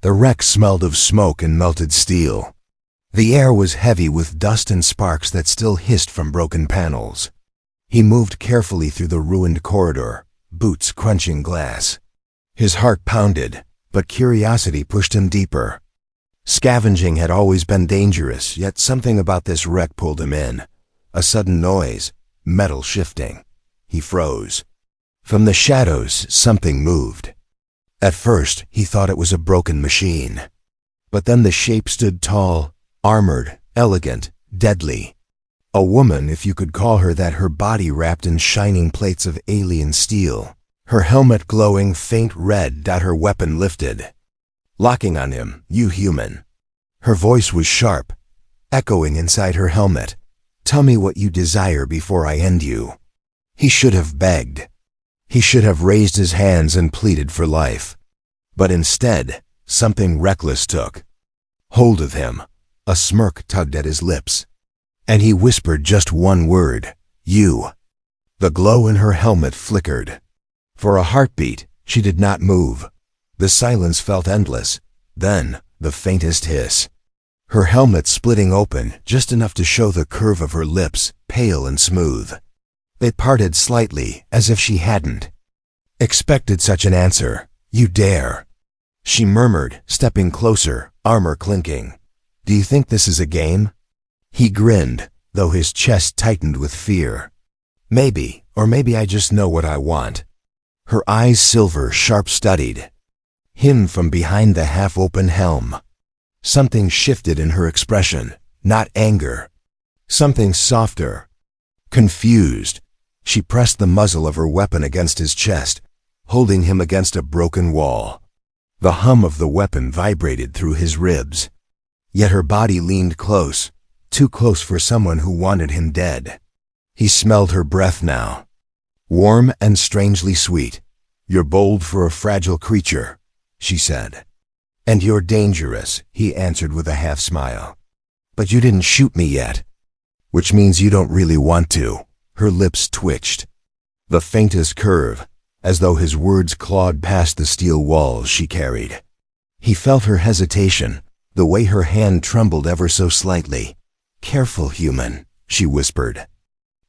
The wreck smelled of smoke and melted steel. The air was heavy with dust and sparks that still hissed from broken panels. He moved carefully through the ruined corridor, boots crunching glass. His heart pounded, but curiosity pushed him deeper. Scavenging had always been dangerous, yet something about this wreck pulled him in. A sudden noise, metal shifting. He froze. From the shadows, something moved. At first, he thought it was a broken machine. But then the shape stood tall, armored, elegant, deadly. A woman, if you could call her that, her body wrapped in shining plates of alien steel. Her helmet glowing faint red, her weapon lifted. Locking on him, "You human." Her voice was sharp, echoing inside her helmet. "Tell me what you desire before I end you." He should have begged. He should have raised his hands and pleaded for life. But instead, something reckless took hold of him. A smirk tugged at his lips. And he whispered just one word, "You." The glow in her helmet flickered. For a heartbeat, she did not move. The silence felt endless. Then, the faintest hiss. Her helmet splitting open, just enough to show the curve of her lips, pale and smooth. They parted slightly, as if she hadn't expected such an answer. "You dare," she murmured, stepping closer, armor clinking. "Do you think this is a game?" He grinned, though his chest tightened with fear. "Maybe, or maybe I just know what I want." Her eyes silver, sharp-studied. Him from behind the half-open helm. Something shifted in her expression, not anger. Something softer. Confused, she pressed the muzzle of her weapon against his chest, holding him against a broken wall. The hum of the weapon vibrated through his ribs. Yet her body leaned close, too close for someone who wanted him dead. He smelled her breath now. Warm and strangely sweet. "You're bold for a fragile creature," she said. "And you're dangerous," he answered with a half-smile. "But you didn't shoot me yet." "Which means you don't really want to." Her lips twitched. The faintest curve, as though his words clawed past the steel walls she carried. He felt her hesitation, the way her hand trembled ever so slightly. "Careful, human," she whispered.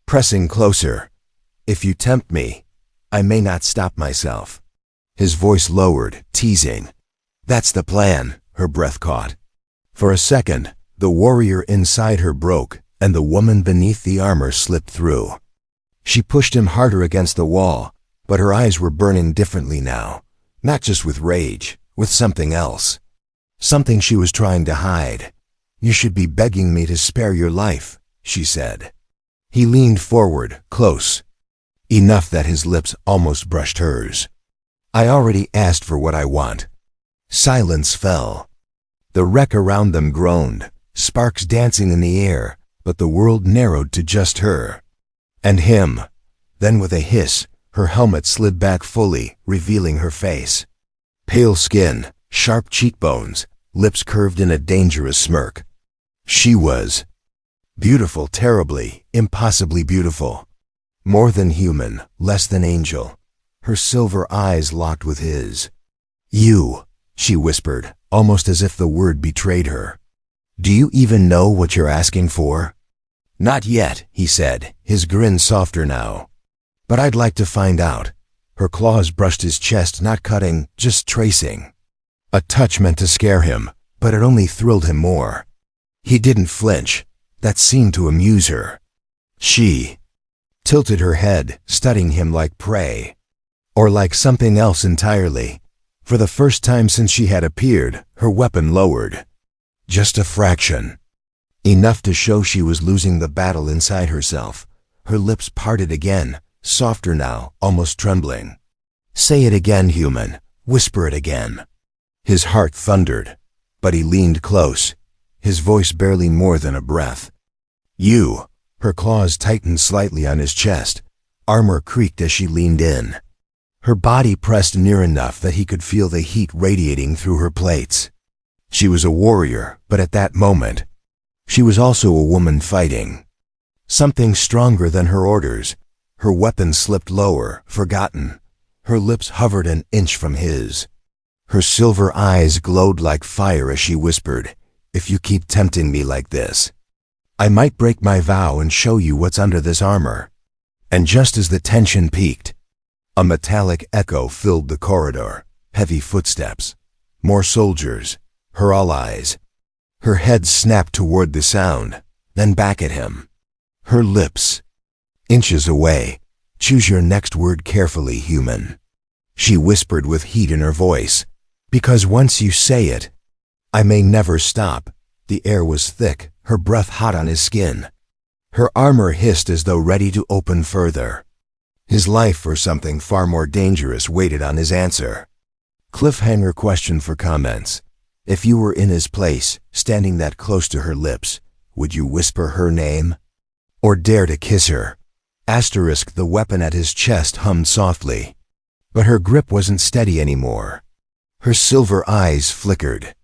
Pressing closer. "If you tempt me, I may not stop myself." His voice lowered, teasing. "That's the plan," her breath caught. For a second, the warrior inside her broke, and the woman beneath the armor slipped through. She pushed him harder against the wall, but her eyes were burning differently now, not just with rage, with something else. Something she was trying to hide. "You should be begging me to spare your life," she said. He leaned forward, close. Enough that his lips almost brushed hers. "I already asked for what I want." Silence fell. The wreck around them groaned, sparks dancing in the air, but the world narrowed to just her. And him. Then with a hiss, her helmet slid back fully, revealing her face. Pale skin, sharp cheekbones, lips curved in a dangerous smirk. She was beautiful, terribly, impossibly beautiful. More than human, less than angel. Her silver eyes locked with his. "You," she whispered, almost as if the word betrayed her. "Do you even know what you're asking for?" "Not yet," he said, his grin softer now. "But I'd like to find out." Her claws brushed his chest, not cutting, just tracing. A touch meant to scare him, but it only thrilled him more. He didn't flinch. That seemed to amuse her. She tilted her head, studying him like prey. Or like something else entirely. For the first time since she had appeared, her weapon lowered. Just a fraction. Enough to show she was losing the battle inside herself. Her lips parted again, softer now, almost trembling. "Say it again, human. Whisper it again." His heart thundered, but he leaned close, his voice barely more than a breath. "You." Her claws tightened slightly on his chest. Armor creaked as she leaned in. Her body pressed near enough that he could feel the heat radiating through her plates. She was a warrior, but at that moment, she was also a woman fighting. Something stronger than her orders. Her weapon slipped lower, forgotten. Her lips hovered an inch from his. Her silver eyes glowed like fire as she whispered, "If you keep tempting me like this, I might break my vow and show you what's under this armor." And just as the tension peaked, a metallic echo filled the corridor. Heavy footsteps. More soldiers. Her allies. Her head snapped toward the sound, then back at him. Her lips. Inches away. "Choose your next word carefully, human," she whispered with heat in her voice. "Because once you say it, I may never stop." The air was thick, her breath hot on his skin. Her armor hissed as though ready to open further. His life or something far more dangerous waited on his answer. Cliffhanger question for comments. If you were in his place, standing that close to her lips, would you whisper her name? Or dare to kiss her? Asterisk, the weapon at his chest hummed softly. But her grip wasn't steady anymore. Her silver eyes flickered.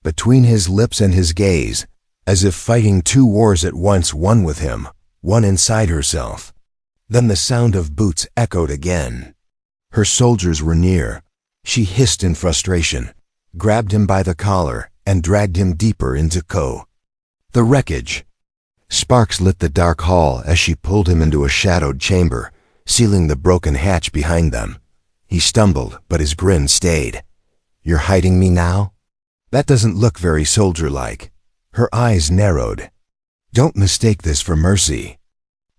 Between his lips and his gaze, as if fighting two wars at once, one with him, one inside herself. Then the sound of boots echoed again. Her soldiers were near. She hissed in frustration, grabbed him by the collar, and dragged him deeper into the wreckage. Sparks lit the dark hall as she pulled him into a shadowed chamber, sealing the broken hatch behind them. He stumbled, but his grin stayed. "You're hiding me now? That doesn't look very soldier-like." Her eyes narrowed. "Don't mistake this for mercy.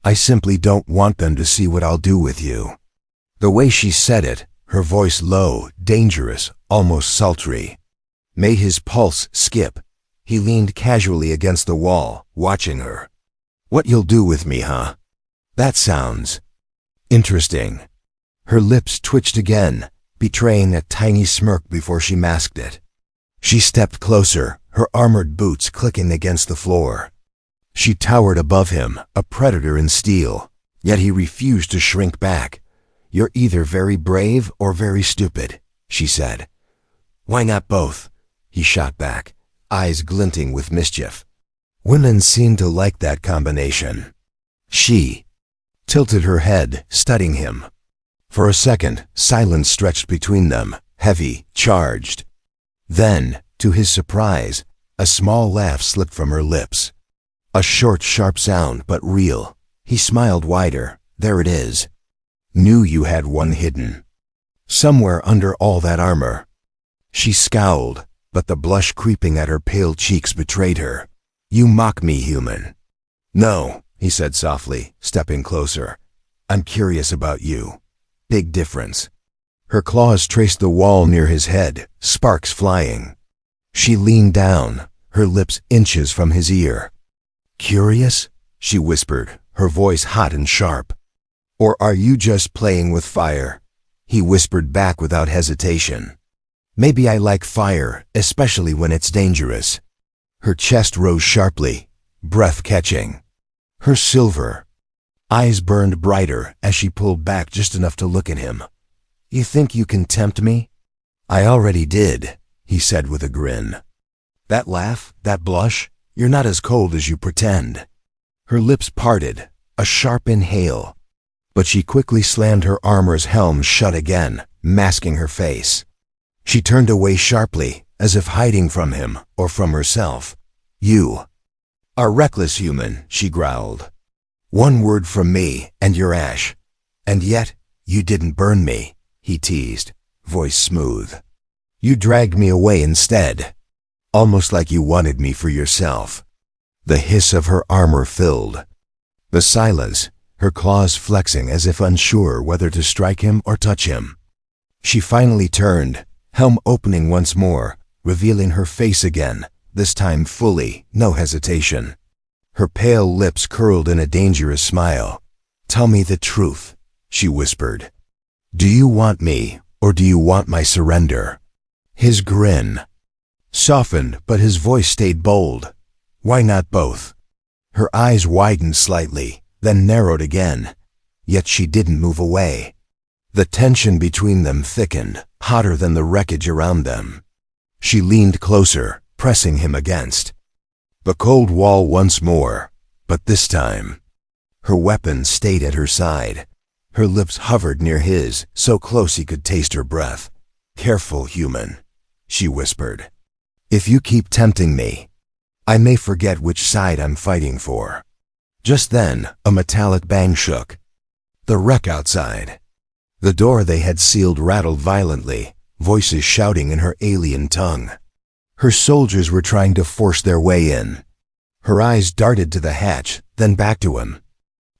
I simply don't want them to see what I'll do with you." The way she said it, her voice low, dangerous, almost sultry, made his pulse skip. He leaned casually against the wall, watching her. "What you'll do with me, huh? That sounds interesting." Her lips twitched again, betraying a tiny smirk before she masked it. She stepped closer, her armored boots clicking against the floor. She towered above him, a predator in steel, yet he refused to shrink back. "You're either very brave or very stupid," she said. "Why not both?" he shot back, eyes glinting with mischief. Women seemed to like that combination. She tilted her head, studying him. For a second, silence stretched between them, heavy, charged. Then, to his surprise, a small laugh slipped from her lips. A short, sharp sound, but real. He smiled wider. "There it is. Knew you had one hidden. Somewhere under all that armor." She scowled, but the blush creeping at her pale cheeks betrayed her. "You mock me, human." "No," he said softly, stepping closer. "I'm curious about you. Big difference." Her claws traced the wall near his head, sparks flying. She leaned down, her lips inches from his ear. "Curious?" she whispered, her voice hot and sharp. "Or are you just playing with fire?" He whispered back without hesitation. "Maybe I like fire, especially when it's dangerous." Her chest rose sharply, breath catching. Her silver eyes burned brighter as she pulled back just enough to look at him. "You think you can tempt me?" "I already did," he said with a grin. "That laugh, that blush, you're not as cold as you pretend." Her lips parted, a sharp inhale. But she quickly slammed her armor's helm shut again, masking her face. She turned away sharply, as if hiding from him or from herself. "You are reckless, human," she growled. "One word from me, and you're ash. And yet, you didn't burn me," he teased, voice smooth. "You dragged me away instead, almost like you wanted me for yourself." The hiss of her armor filled the silence, her claws flexing as if unsure whether to strike him or touch him. She finally turned, helm opening once more, revealing her face again, this time fully, no hesitation. Her pale lips curled in a dangerous smile. "Tell me the truth," she whispered. "Do you want me, or do you want my surrender?" His grin softened, but his voice stayed bold. "Why not both?" Her eyes widened slightly, then narrowed again, yet she didn't move away. The tension between them thickened, hotter than the wreckage around them. She leaned closer, pressing him against the cold wall once more, but this time her weapon stayed at her side. Her lips hovered near his, so close he could taste her breath. "Careful, human," she whispered. "If you keep tempting me, I may forget which side I'm fighting for." Just then, a metallic bang shook. The wreck outside. The door they had sealed rattled violently, voices shouting in her alien tongue. Her soldiers were trying to force their way in. Her eyes darted to the hatch, then back to him.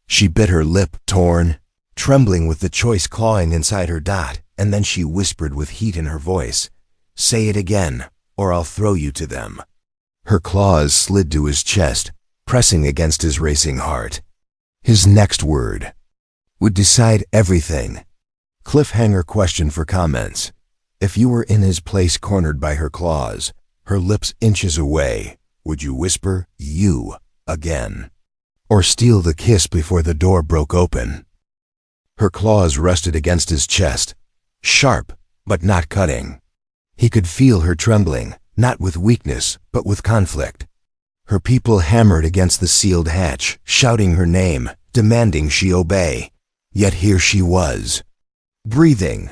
She bit her lip, torn, trembling with the choice clawing inside her dot, and then she whispered with heat in her voice, "Say it again, or I'll throw you to them." Her claws slid to his chest, pressing against his racing heart. His next word would decide everything. Cliffhanger question for comments. If you were in his place cornered by her claws, her lips inches away, would you whisper, "You," again? Or steal the kiss before the door broke open? Her claws rested against his chest, sharp, but not cutting. He could feel her trembling, not with weakness, but with conflict. Her people hammered against the sealed hatch, shouting her name, demanding she obey. Yet here she was, breathing.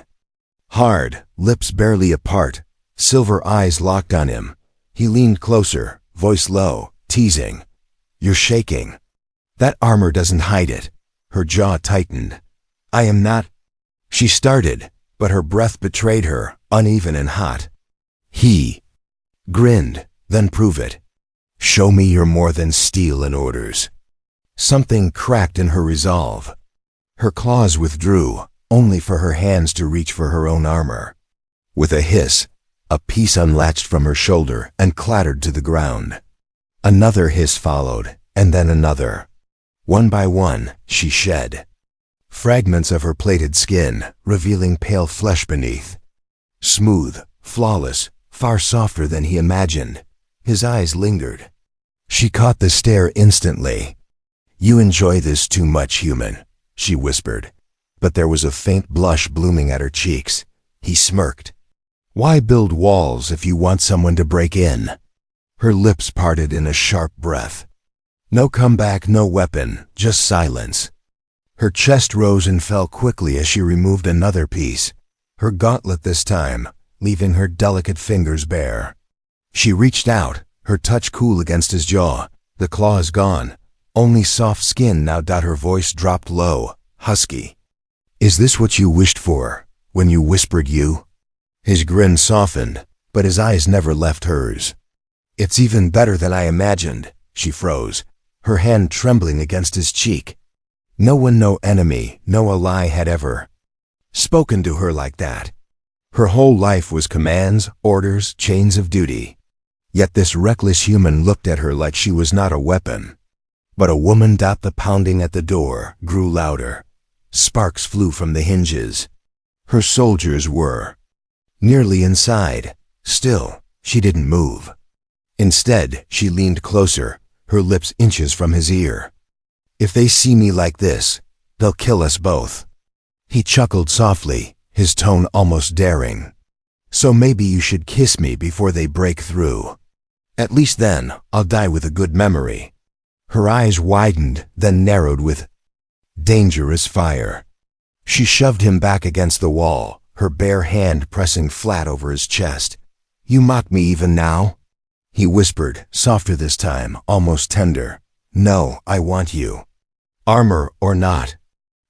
Hard, lips barely apart, silver eyes locked on him. He leaned closer, voice low, teasing. "You're shaking." "That armor doesn't hide it." Her jaw tightened. "I am not—" She started, but her breath betrayed her, uneven and hot. He grinned. "Then prove it. Show me you're more than steel and orders." Something cracked in her resolve. Her claws withdrew, only for her hands to reach for her own armor. With a hiss, a piece unlatched from her shoulder and clattered to the ground. Another hiss followed, and then another. One by one, she shed fragments of her plated skin, revealing pale flesh beneath. Smooth, flawless, far softer than he imagined. His eyes lingered. She caught the stare instantly. "You enjoy this too much, human," she whispered, but there was a faint blush blooming at her cheeks. He smirked. "Why build walls if you want someone to break in?" Her lips parted in a sharp breath. No comeback, no weapon, just silence. Her chest rose and fell quickly as she removed another piece, her gauntlet this time, leaving her delicate fingers bare. She reached out, her touch cool against his jaw, the claws gone. Only soft skin now. Her voice dropped low, husky. "Is this what you wished for, when you whispered you?" His grin softened, but his eyes never left hers. "It's even better than I imagined," she froze, her hand trembling against his cheek. No one, no enemy, no ally had ever spoken to her like that. Her whole life was commands, orders, chains of duty. Yet this reckless human looked at her like she was not a weapon, but a woman. The pounding at the door grew louder. Sparks flew from the hinges. Her soldiers were nearly inside. Still, she didn't move. Instead, she leaned closer, her lips inches from his ear. "If they see me like this, they'll kill us both." He chuckled softly, his tone almost daring. "So maybe you should kiss me before they break through. At least then, I'll die with a good memory." Her eyes widened, then narrowed with dangerous fire. She shoved him back against the wall, her bare hand pressing flat over his chest. "You mock me even now?" He whispered, softer this time, almost tender. "No, I want you. Armor or not."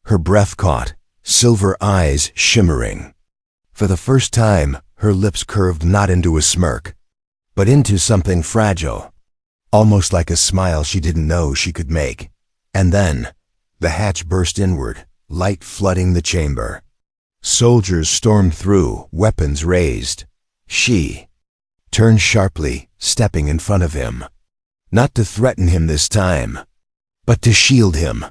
Her breath caught, silver eyes shimmering. For the first time, her lips curved not into a smirk, but into something fragile, almost like a smile she didn't know she could make. And then, the hatch burst inward, light flooding the chamber. Soldiers stormed through, weapons raised. She turned sharply, stepping in front of him. Not to threaten him this time, but to shield him.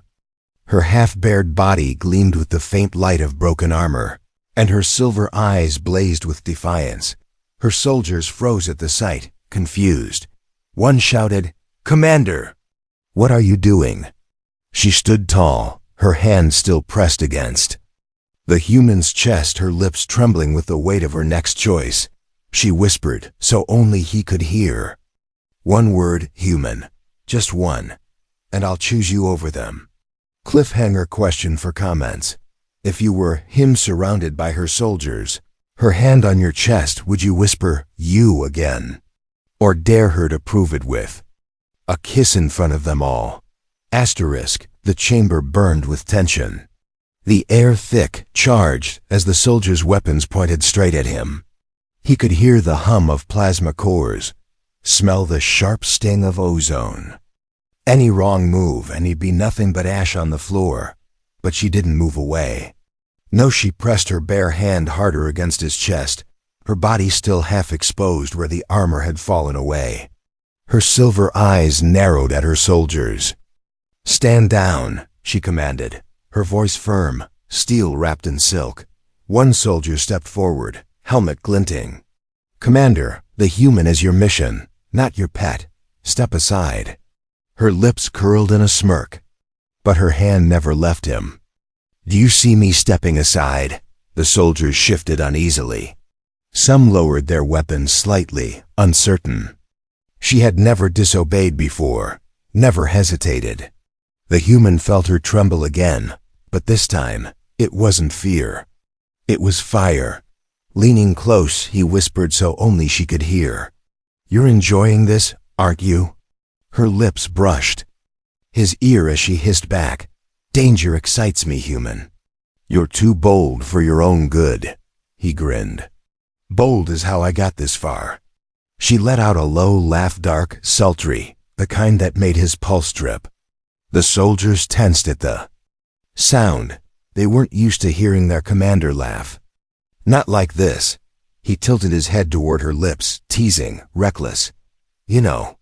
Her half-bared body gleamed with the faint light of broken armor, and her silver eyes blazed with defiance. Her soldiers froze at the sight, confused. One shouted, "Commander!" "What are you doing?" She stood tall, her hand still pressed against the human's chest, her lips trembling with the weight of her next choice. She whispered, so only he could hear. "One word, human. Just one. And I'll choose you over them." Cliffhanger question for comments. If you were him surrounded by her soldiers, Her hand on your chest, would you whisper, "You" again? Or dare her to prove it with a kiss in front of them all? Asterisk, the chamber burned with tension. The air thick, charged, as the soldiers' weapons pointed straight at him. He could hear the hum of plasma cores, smell the sharp sting of ozone. Any wrong move and he'd be nothing but ash on the floor. But she didn't move away. No, she pressed her bare hand harder against his chest, her body still half exposed where the armor had fallen away. Her silver eyes narrowed at her soldiers. "Stand down," she commanded, her voice firm, steel wrapped in silk. One soldier stepped forward, helmet glinting. "Commander, the human is your mission, not your pet. Step aside." Her lips curled in a smirk, but her hand never left him. "Do you see me stepping aside?" The soldiers shifted uneasily. Some lowered their weapons slightly, uncertain. She had never disobeyed before, never hesitated. The human felt her tremble again, but this time, it wasn't fear. It was fire. Leaning close, he whispered so only she could hear. "You're enjoying this, aren't you?" Her lips brushed his ear as she hissed back, "Danger excites me, human." "You're too bold for your own good," he grinned. "Bold is how I got this far." She let out a low laugh, dark, sultry, the kind that made his pulse drip. The soldiers tensed at the sound. They weren't used to hearing their commander laugh. Not like this. He tilted his head toward her lips, teasing, reckless. "You know,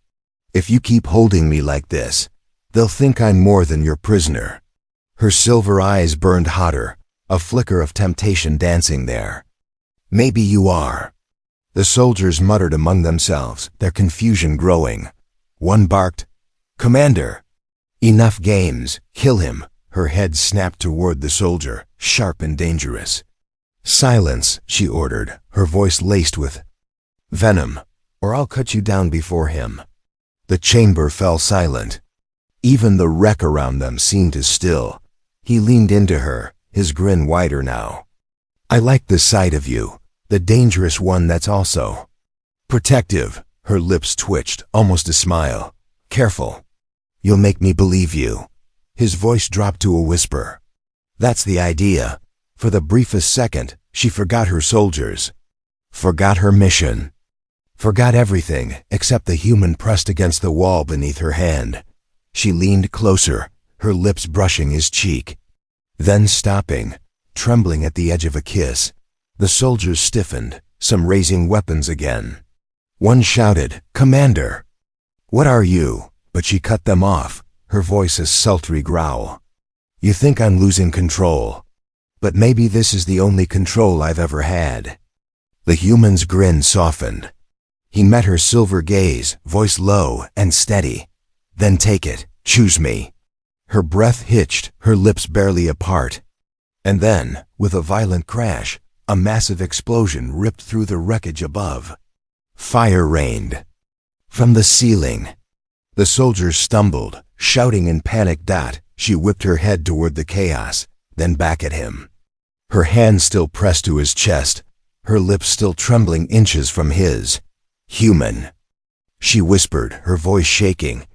if you keep holding me like this, they'll think I'm more than your prisoner." Her silver eyes burned hotter, a flicker of temptation dancing there. "Maybe you are." The soldiers muttered among themselves, their confusion growing. One barked, "Commander!" "Enough games, kill him." Her head snapped toward the soldier, sharp and dangerous. "Silence," she ordered, her voice laced with venom, "or I'll cut you down before him." The chamber fell silent. Even the wreck around them seemed as still. He leaned into her, his grin wider now. "I like the sight of you, the dangerous one that's also protective." Her lips twitched, almost a smile. "Careful. You'll make me believe you." His voice dropped to a whisper. "That's the idea." For the briefest second, she forgot her soldiers, forgot her mission, forgot everything except the human pressed against the wall beneath her hand. She leaned closer, her lips brushing his cheek. Then stopping, trembling at the edge of a kiss, the soldiers stiffened, some raising weapons again. One shouted, "Commander!" "What are you?" But she cut them off, her voice a sultry growl. "You think I'm losing control. But maybe this is the only control I've ever had." The human's grin softened. He met her silver gaze, voice low and steady. "Then take it, choose me." Her breath hitched, her lips barely apart. And then, with a violent crash, a massive explosion ripped through the wreckage above. Fire rained from the ceiling. The soldiers stumbled, shouting in panic. She whipped her head toward the chaos, then back at him. Her hand still pressed to his chest, her lips still trembling inches from his. "Human," she whispered, her voice shaking.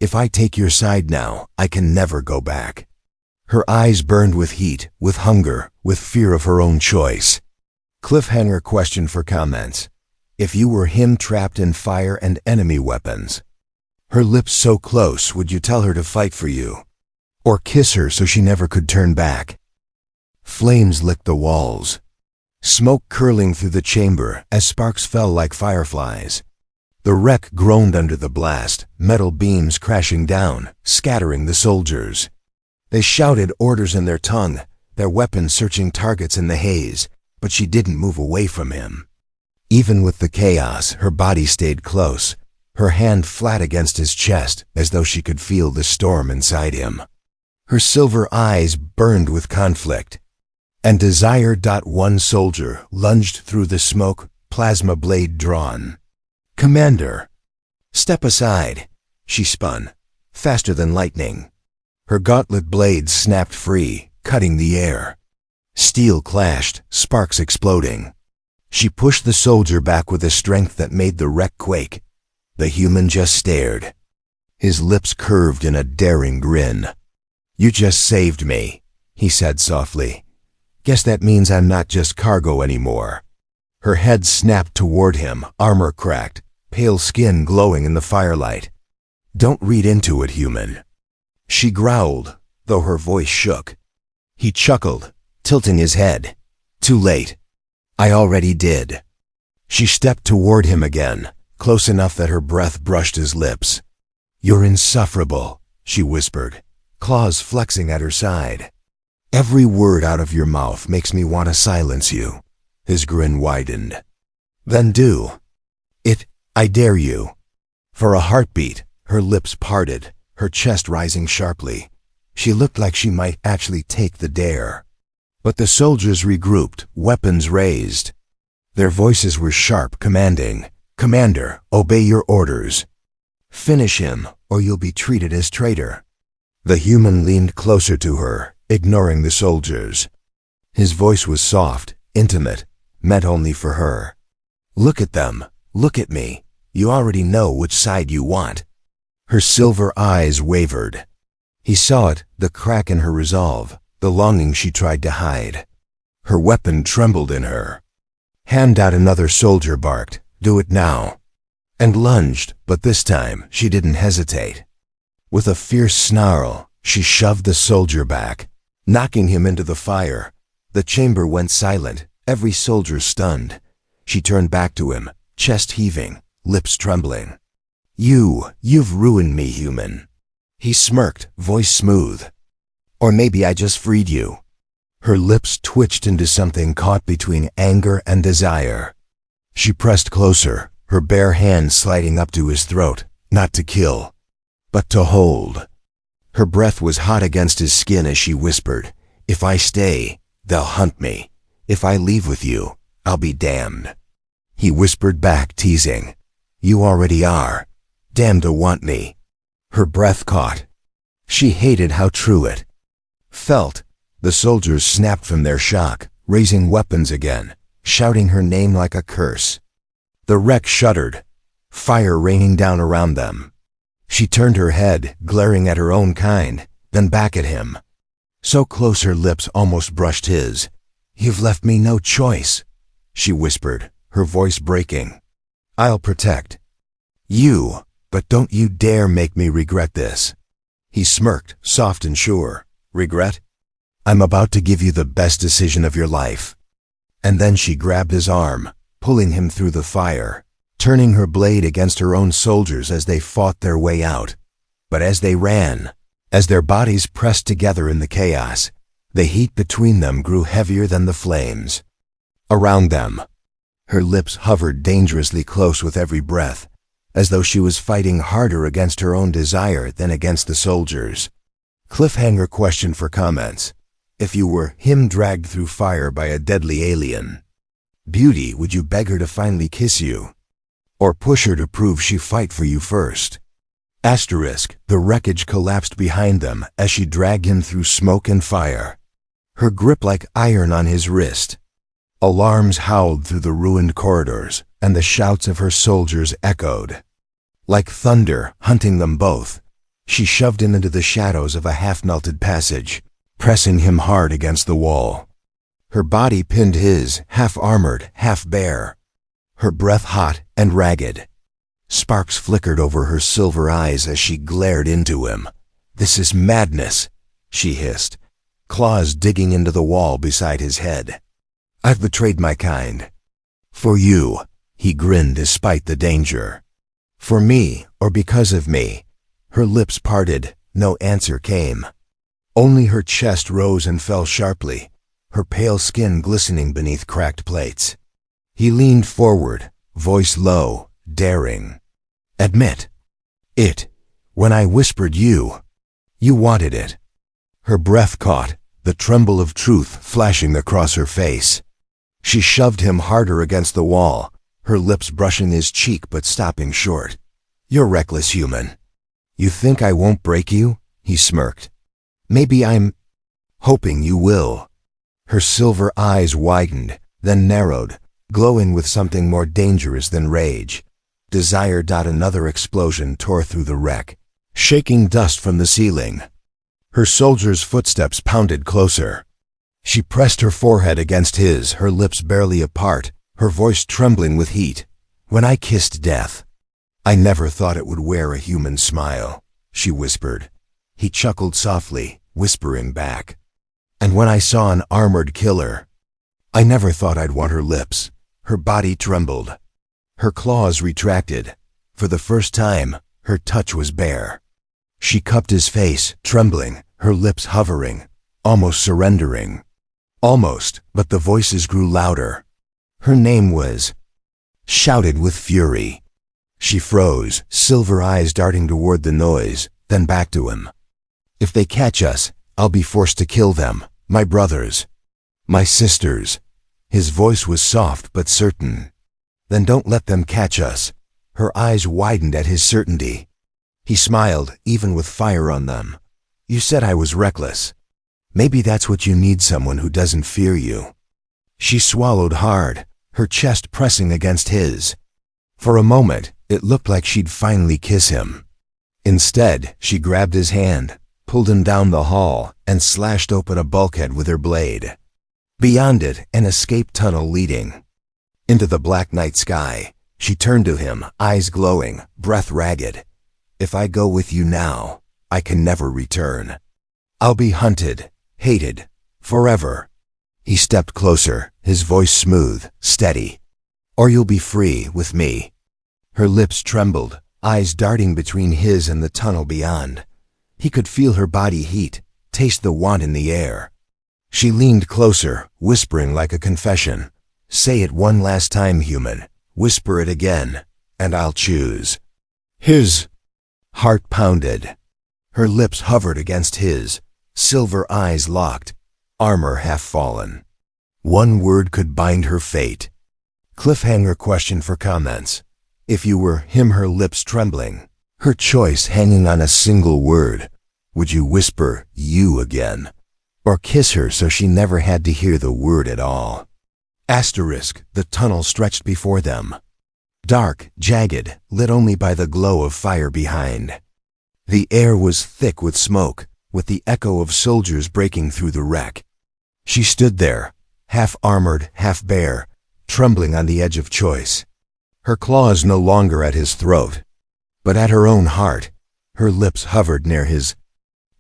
"If I take your side now, I can never go back." Her eyes burned with heat, with hunger, with fear of her own choice. Cliffhanger question for comments. If you were him trapped in fire and enemy weapons, her lips so close, would you tell her to fight for you? Or kiss her so she never could turn back? Flames licked the walls, smoke curling through the chamber as sparks fell like fireflies. The wreck groaned under the blast, metal beams crashing down, scattering the soldiers. They shouted orders in their tongue, their weapons searching targets in the haze, but she didn't move away from him. Even with the chaos, her body stayed close, her hand flat against his chest as though she could feel the storm inside him. Her silver eyes burned with conflict and desire. One soldier lunged through the smoke, plasma blade drawn. "Commander!" "Step aside!" She spun, faster than lightning. Her gauntlet blades snapped free, cutting the air. Steel clashed, sparks exploding. She pushed the soldier back with a strength that made the wreck quake. The human just stared. His lips curved in a daring grin. "You just saved me," he said softly. "Guess that means I'm not just cargo anymore." Her head snapped toward him, armor cracked, pale skin glowing in the firelight. "Don't read into it, human," she growled, though her voice shook. He chuckled, tilting his head. "Too late. I already did." She stepped toward him again, close enough that her breath brushed his lips. "You're insufferable," she whispered, claws flexing at her side. "Every word out of your mouth makes me want to silence you." His grin widened. "Then do it. I dare you." For a heartbeat, her lips parted, her chest rising sharply. She looked like she might actually take the dare. But the soldiers regrouped, weapons raised. Their voices were sharp, commanding. "Commander, obey your orders. Finish him, or you'll be treated as traitor." The human leaned closer to her, ignoring the soldiers. His voice was soft, intimate, meant only for her. "Look at them. Look at me. You already know which side you want." Her silver eyes wavered. He saw it, the crack in her resolve, the longing she tried to hide. Her weapon trembled in her. "Hand out," another soldier barked. "Do it now." And lunged, but this time she didn't hesitate. With a fierce snarl, she shoved the soldier back, knocking him into the fire. The chamber went silent, every soldier stunned. She turned back to him, chest heaving, lips trembling. You've ruined me, human." He smirked, voice smooth. "Or maybe I just freed you." Her lips twitched into something caught between anger and desire. She pressed closer, her bare hand sliding up to his throat, not to kill, but to hold. Her breath was hot against his skin as she whispered, "If I stay, they'll hunt me. If I leave with you, I'll be damned." He whispered back, teasing, "You already are. Damned to want me." Her breath caught. She hated how true it felt. The soldiers snapped from their shock, raising weapons again, shouting her name like a curse. The wreck shuddered, fire raining down around them. She turned her head, glaring at her own kind, then back at him. So close her lips almost brushed his. "You've left me no choice," she whispered, her voice breaking. "I'll protect you, but don't you dare make me regret this." He smirked, soft and sure. "Regret? I'm about to give you the best decision of your life." And then she grabbed his arm, pulling him through the fire, turning her blade against her own soldiers as they fought their way out. But as they ran, as their bodies pressed together in the chaos, the heat between them grew heavier than the flames. Around them, her lips hovered dangerously close with every breath, as though she was fighting harder against her own desire than against the soldiers. Cliffhanger question for comments. If you were him dragged through fire by a deadly alien, beauty, would you beg her to finally kiss you? Or push her to prove she'd fight for you first? Asterisk, the wreckage collapsed behind them as she dragged him through smoke and fire, her grip like iron on his wrist. Alarms howled through the ruined corridors, and the shouts of her soldiers echoed. Like thunder, hunting them both, she shoved him into the shadows of a half-melted passage, pressing him hard against the wall. Her body pinned his, half-armored, half-bare, her breath hot and ragged. Sparks flickered over her silver eyes as she glared into him. "This is madness," she hissed, claws digging into the wall beside his head. "I've betrayed my kind." "For you," he grinned despite the danger. "For me, or because of me?" Her lips parted, no answer came. Only her chest rose and fell sharply, her pale skin glistening beneath cracked plates. He leaned forward, voice low, daring. "Admit it. When I whispered you wanted it." Her breath caught, the tremble of truth flashing across her face. She shoved him harder against the wall, her lips brushing his cheek but stopping short. "You're reckless, human. You think I won't break you?" he smirked. "Maybe I'm hoping you will." Her silver eyes widened, then narrowed, glowing with something more dangerous than rage. Desire. Another explosion tore through the wreck, shaking dust from the ceiling. Her soldier's footsteps pounded closer. She pressed her forehead against his, her lips barely apart, her voice trembling with heat. "When I kissed death, I never thought it would wear a human smile," she whispered. He chuckled softly, whispering back. "And when I saw an armored killer, I never thought I'd want her lips." Her body trembled. Her claws retracted. For the first time, her touch was bare. She cupped his face, trembling, her lips hovering, almost surrendering. Almost, but the voices grew louder. Her name was shouted with fury. She froze, silver eyes darting toward the noise, then back to him. "If they catch us, I'll be forced to kill them, my brothers, my sisters." His voice was soft but certain. "Then don't let them catch us." Her eyes widened at his certainty. He smiled, even with fire on them. "You said I was reckless. Maybe that's what you need, someone who doesn't fear you." She swallowed hard, her chest pressing against his. For a moment, it looked like she'd finally kiss him. Instead, she grabbed his hand, pulled him down the hall, and slashed open a bulkhead with her blade. Beyond it, an escape tunnel leading into the black night sky. She turned to him, eyes glowing, breath ragged. "If I go with you now, I can never return. I'll be hunted, hated, forever." He stepped closer, his voice smooth, steady. "Or you'll be free with me." Her lips trembled, eyes darting between his and the tunnel beyond. He could feel her body heat, taste the want in the air. She leaned closer, whispering like a confession. "Say it one last time, human. Whisper it again, and I'll choose." His heart pounded. Her lips hovered against his, silver eyes locked, armor half fallen. One word could bind her fate. Cliffhanger question for comments. If you were him, her lips trembling, her choice hanging on a single word, would you whisper "you" again? Or kiss her so she never had to hear the word at all? Asterisk, the tunnel stretched before them. Dark, jagged, lit only by the glow of fire behind. The air was thick with smoke, with the echo of soldiers breaking through the wreck. She stood there, half armored, half bare, trembling on the edge of choice. Her claws no longer at his throat, but at her own heart. Her lips hovered near his.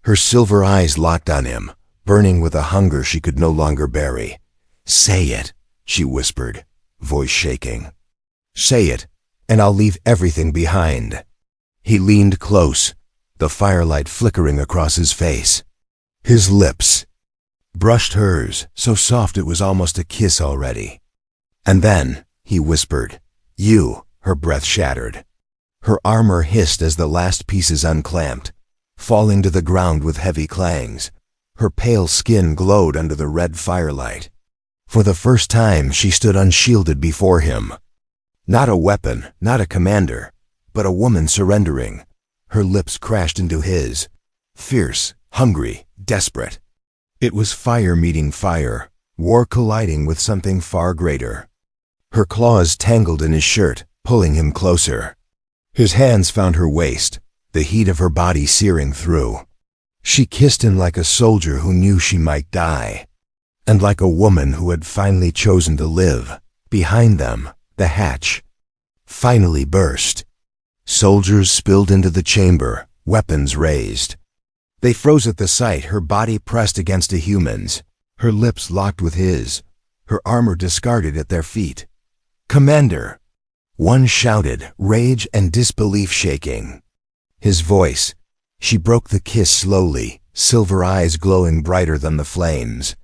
Her silver eyes locked on him, burning with a hunger she could no longer bury. "Say it," she whispered, voice shaking. "Say it, and I'll leave everything behind." He leaned close, the firelight flickering across his face. His lips brushed hers, so soft it was almost a kiss already. "And then," he whispered, "you." Her breath shattered. Her armor hissed as the last pieces unclamped, falling to the ground with heavy clangs. Her pale skin glowed under the red firelight. For the first time, she stood unshielded before him. Not a weapon, not a commander, but a woman surrendering. Her lips crashed into his, fierce, hungry, desperate. It was fire meeting fire, war colliding with something far greater. Her claws tangled in his shirt, pulling him closer. His hands found her waist, the heat of her body searing through. She kissed him like a soldier who knew she might die, and like a woman who had finally chosen to live. Behind them, the hatch finally burst. Soldiers spilled into the chamber, weapons raised. They froze at the sight, her body pressed against a human's, her lips locked with his, her armor discarded at their feet. "Commander!" One shouted, rage and disbelief shaking. His voice. She broke the kiss slowly, silver eyes glowing brighter than the flames.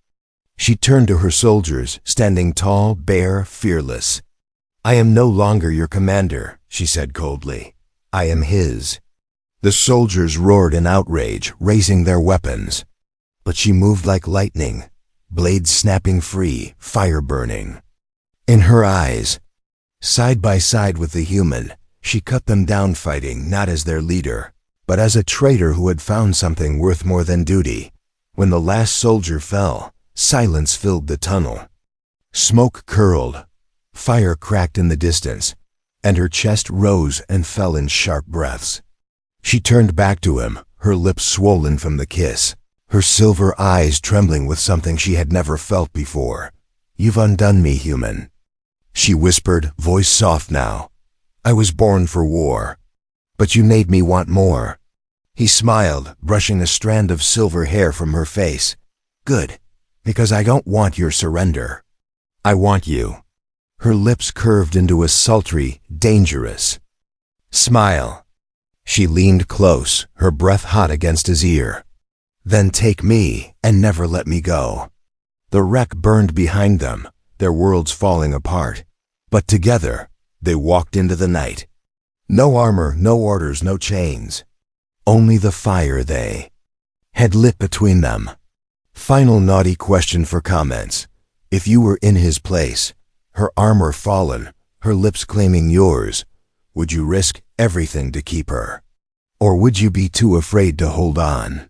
She turned to her soldiers, standing tall, bare, fearless. "I am no longer your commander," she said coldly. "I am his." The soldiers roared in outrage, raising their weapons. But she moved like lightning, blades snapping free, fire burning. In her eyes, side by side with the human, she cut them down, fighting not as their leader, but as a traitor who had found something worth more than duty. When the last soldier fell, silence filled the tunnel. Smoke curled, Fire cracked in the distance, and her chest rose and fell in sharp breaths. She turned back to him, her lips swollen from the kiss, her silver eyes trembling with something she had never felt before. "You've undone me, human," she whispered, voice soft now. "I was born for war, but you made me want more." He smiled, brushing a strand of silver hair from her face. "Good, because I don't want your surrender. I want you." Her lips curved into a sultry, dangerous smile. She leaned close, her breath hot against his ear. "Then take me and never let me go." The wreck burned behind them, their worlds falling apart. But together, they walked into the night. No armor, no orders, no chains. Only the fire they had lit between them. Final naughty question for comments. If you were in his place, her armor fallen, her lips claiming yours, would you risk everything to keep her? Or would you be too afraid to hold on?